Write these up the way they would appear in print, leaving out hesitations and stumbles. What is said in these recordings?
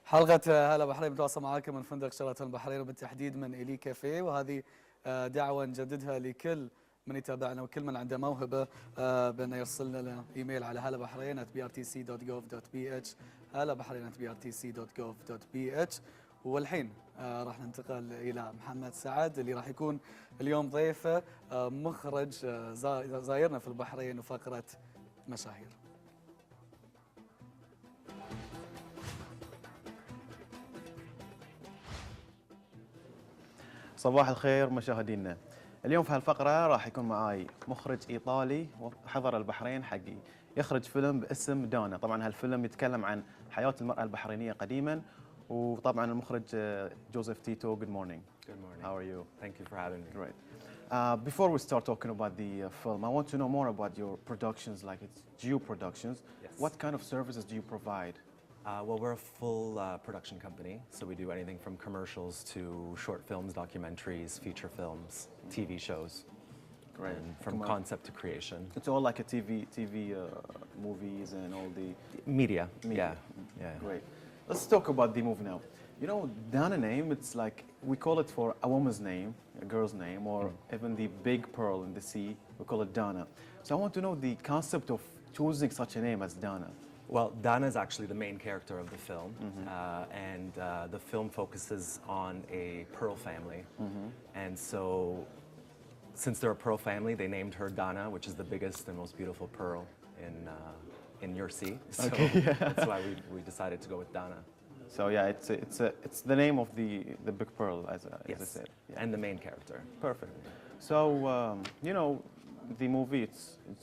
حلقة هلا بحرين متواصل معاكم من فندق شيراتون البحرين وبالتحديد من إلي كافيه، وهذه دعوة نجددها لكل من يتابعنا وكل من عنده موهبة بأن يرسل لنا إيميل على هلا بحرين @brtc.gov.bh هلا بحرين @brtc.gov.bh. والحين راح ننتقل إلى محمد سعد اللي راح يكون اليوم ضيفه مخرج زايرنا في البحرين وفقرة مشاهير. صباح الخير مشاهدينا. اليوم في هالفقرة راح يكون معاي مخرج إيطالي وحضر البحرين حقي يخرج فيلم باسم دانا. طبعا هالفيلم يتكلم عن حياة المرأة البحرينية قديما، وطبعا المخرج Joseph Tito. Good morning. Good morning. How are you? Thank you for having me. Great. Before we start talking about the film, I want to know more about your productions, like it's Geo Productions. Yes. What kind of services do you provide? Well, we're a full production company, so we do anything from commercials to short films, documentaries, feature films, TV shows. Great. And from concept to creation. It's all like a TV movies and all the Media. media. Yeah. Great. Let's talk about the movie now. You know, Dana name, it's like, we call it for a woman's name, a girl's name, or even the big pearl in the sea, we call it Dana. So I want to know the concept of choosing such a name as Dana. Well, Dana is actually the main character of the film, and the film focuses on a pearl family. And so, since they're a pearl family, they named her Dana, which is the biggest and most beautiful pearl in your sea. So Okay, yeah. that's why we decided to go with Dana. So yeah, it's the name of the big pearl, as Yes, I said. Yeah. and the main character. Perfect. So you know, the movie it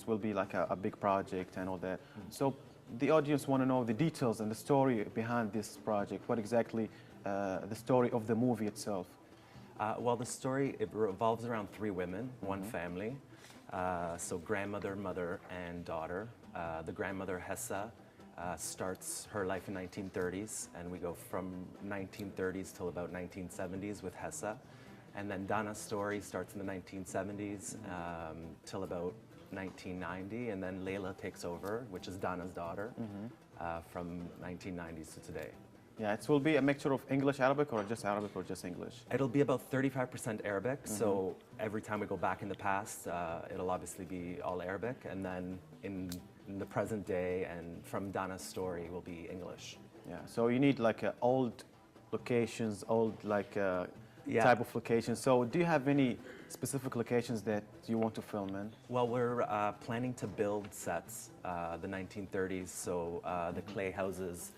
will be like a big project and all that. So the audience want to know the details and the story behind this project. What exactly the story of the movie itself? Well, the story, it revolves around three women, one family. So grandmother, mother, and daughter. The grandmother, Hessa, starts her life in 1930s, and we go from 1930s till about 1970s with Hessa. And then Dana's story starts in the 1970s till about 1990, and then Layla takes over, which is Dana's daughter, from 1990s to today. Yeah, it will be a mixture of English, Arabic, or just English? It'll be about 35% Arabic, so every time we go back in the past, it'll obviously be all Arabic, and then in the present day and from Dana's story will be English. Yeah, so you need like old locations, old like type of locations. So do you have any specific locations that you want to film in? Well, we're planning to build sets, the 1930s, so the clay houses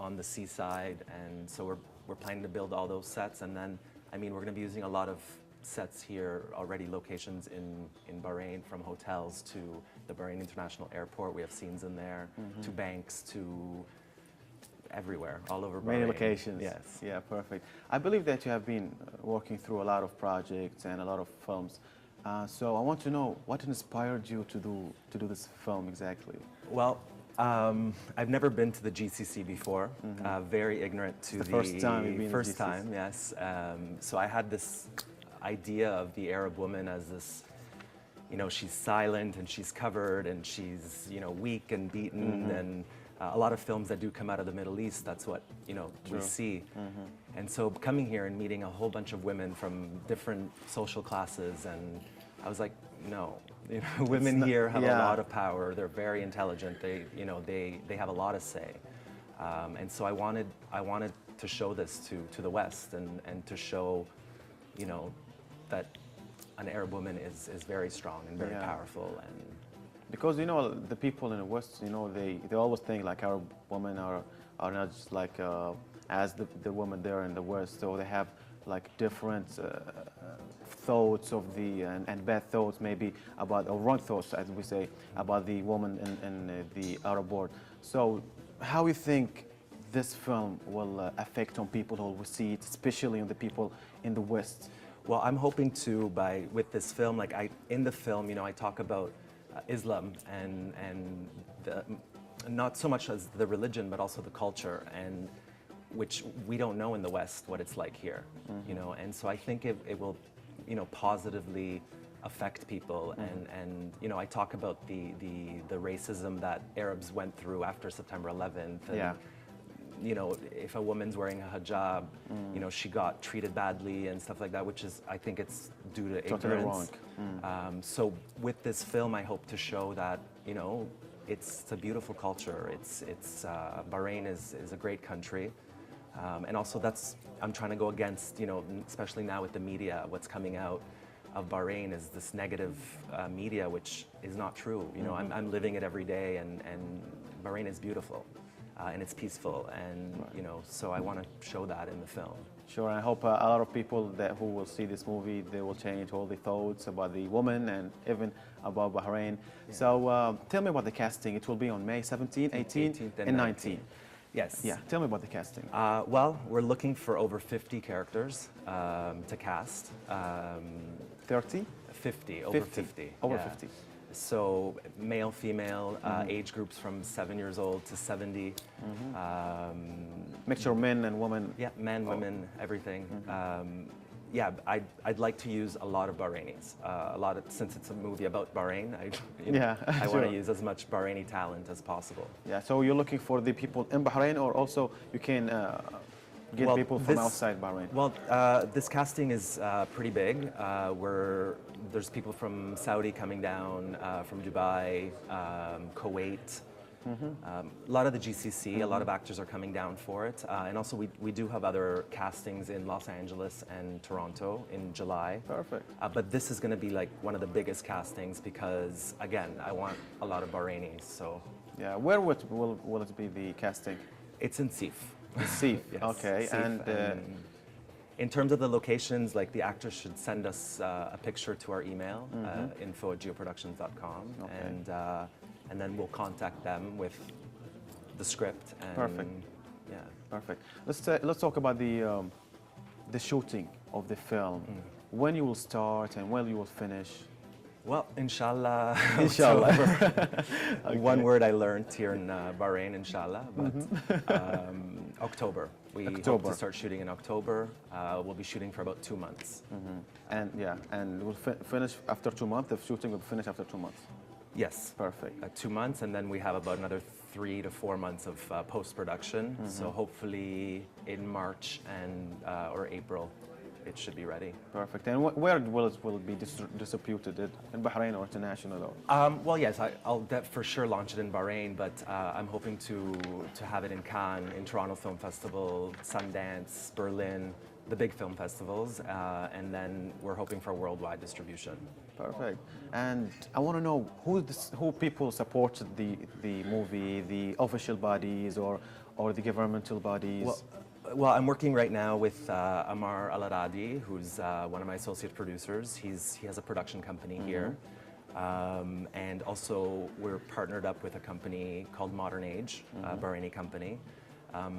on the seaside, and so we're planning to build all those sets, and then, I mean, we're going to be using a lot of sets here already, locations in Bahrain, from hotels to the Bahrain International Airport. We have scenes in there, to banks, to everywhere, all over Bahrain. Many locations. Yes. Yeah, perfect. I believe that you have been working through a lot of projects and a lot of films. So I want to know what inspired you to do this film exactly? Well, I've never been to the GCC before. Very ignorant to the first time you've been first to GCC. time, yes. So I had this idea of the Arab woman as this, you know, she's silent and she's covered and she's, you know, weak and beaten, and a lot of films that do come out of the Middle East, that's what, you know, we see. And so coming here and meeting a whole bunch of women from different social classes, and I was like, no, you know, women here have a lot of power. They're very intelligent. They, you know, they have a lot to say. And so I wanted to show this to the West, and to show, you know, that an Arab woman is very strong and very powerful. And because, you know, the people in the West, you know, they always think like Arab women are not just like as the women there in the West, so they have like different thoughts of the and bad thoughts maybe about, or wrong thoughts as we say, about the woman in the Arab world. So how you think this film will affect on people who will see it, especially on the people in the West? well, I'm hoping to, with this film, like in the film, you know, I talk about Islam and not so much as the religion, but also the culture, and which we don't know in the West what it's like here, you know, and so I think it will, you know, positively affect people, and you know, I talk about the racism that Arabs went through after September 11th, and you know, if a woman's wearing a hijab, you know, she got treated badly and stuff like that, which is, I think it's due to Totally ignorance. wrong. So with this film, I hope to show that, you know, it's a beautiful culture. Bahrain is a great country. And also I'm trying to go against, you know, especially now with the media, what's coming out of Bahrain is this negative media, which is not true. You know, I'm living it every day, and Bahrain is beautiful, and it's peaceful, and you know, so I want to show that in the film. Sure, and I hope a lot of people who will see this movie, they will change all the thoughts about the woman and even about Bahrain. Yeah. So tell me about the casting. It will be on May 17, 18, and 19. Yes. Yeah, tell me about the casting. Well, we're looking for over 50 characters to cast. 30? 50, over 50. Over yeah. 50. So male, female, age groups from 7 years old to 70. Mixture of men and women. Yeah, men, women, everything. Yeah, I'd like to use a lot of Bahrainis. Since it's a movie about Bahrain, I want to use as much Bahraini talent as possible. Yeah, so you're looking for the people in Bahrain, or also you can get people from outside Bahrain? Well, this casting is pretty big. There's people from Saudi coming down, from Dubai, Kuwait. A lot of the GCC, a lot of actors are coming down for it. And also we do have other castings in Los Angeles and Toronto in July. Perfect. But this is going to be like one of the biggest castings because, again, I want a lot of Bahrainis. So yeah, where will it be, the casting? it's in Sif. Sif, Yes, okay. Sif, And in terms of the locations, like the actors should send us a picture to our email, info@geoproductions.com, Okay. And then we'll contact them with the script. And, Perfect. Yeah. perfect. Let's talk about the shooting of the film. When you will start and when you will finish. Well, inshallah. Inshallah. Okay. One word I learned here in Bahrain, inshallah, but October. We hope to start shooting in October. We'll be shooting for about 2 months. And yeah, and we'll finish after 2 months. The shooting will finish after 2 months. Yes. Perfect. 2 months, and then we have about another 3 to 4 months of post-production. So hopefully in March and or April, it should be ready. Perfect. And where will it be distributed? In Bahrain or international? Well, yes, I'll for sure launch it in Bahrain, but I'm hoping to have it in Cannes, in Toronto Film Festival, Sundance, Berlin, the big film festivals, and then we're hoping for worldwide distribution. Perfect. And I want to know who people supported the movie, the official bodies or the governmental bodies. Well, I'm working right now with Amar Al-Aradi, who's one of my associate producers. He has a production company here. And also we're partnered up with a company called Modern Age, a Bahraini company.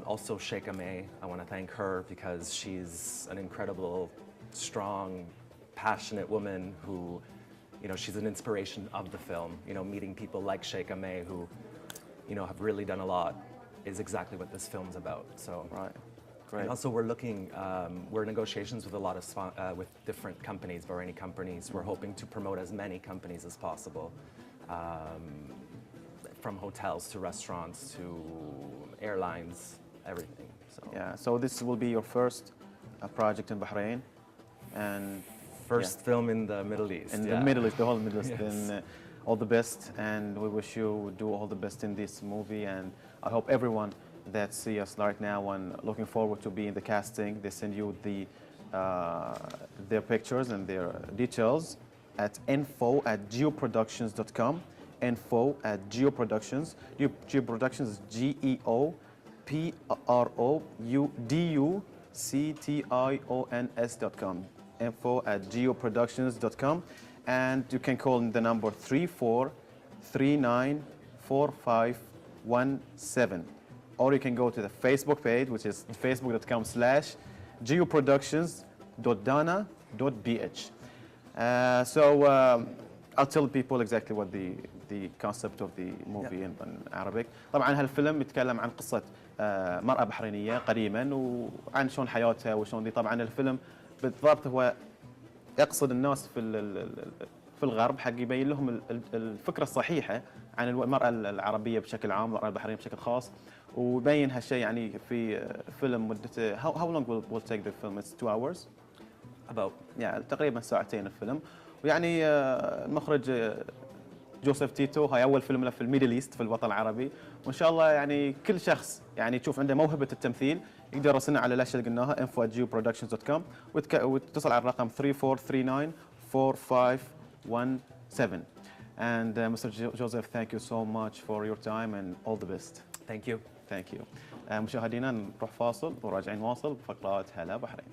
Also Sheikha May, I want to thank her because she's an incredible, strong, passionate woman who, you know, she's an inspiration of the film. You know, meeting people like Sheikha May who, you know, have really done a lot is exactly what this film's about. So. Right. Great. And also we're looking, we're in negotiations with a lot of, with different companies, Bahraini companies. We're hoping to promote as many companies as possible, from hotels to restaurants to airlines, everything. So. Yeah, so this will be your first project in Bahrain, and first film in the Middle East. In the Middle East, the whole Middle East. Yes. Then all the best, and we wish you do all the best in this movie. And I hope everyone that see us right now and looking forward to be in the casting, they send you their pictures and their details at info@geoproductions.com. info@geoproductions. Geoproductions is GEOPRODUCTIONS.com. info@geoproductions.com. And you can call the number 34394517. Or you can go to the Facebook page, which is facebook.com/geoproductions.dana.bh. I'll tell people exactly what the concept of the movie in Arabic. طبعا هالفيلم يتكلم عن قصة مرأة بحرينية قديما وعن شلون حياتها وشلون دي. طبعا الفيلم بالضبط هو يقصد الناس في الغرب حق يبين لهم الفكرة الصحيحة عن المرأة العربية بشكل عام والمرأة البحرينية بشكل خاص، ويبين هالشيء يعني في فيلم مدته how long will take the film? It's 2 hours. About يعني تقريبا ساعتين الفيلم. ويعني المخرج جوزيف تيتو، هاي اول فيلم له في الميدل ايست في الوطن العربي، وان شاء الله يعني كل شخص يعني يشوف عنده موهبه التمثيل يقدر يراسلنا على الاشياء اللي قلناها info@geoproductions.com وتتصل على الرقم 34394517. And Mr. Joseph, thank you so much for your time and all the best. thank you. Thank you. مشاهدينا نروح فاصل وراجعين نواصل بفقرات هلا بحرين.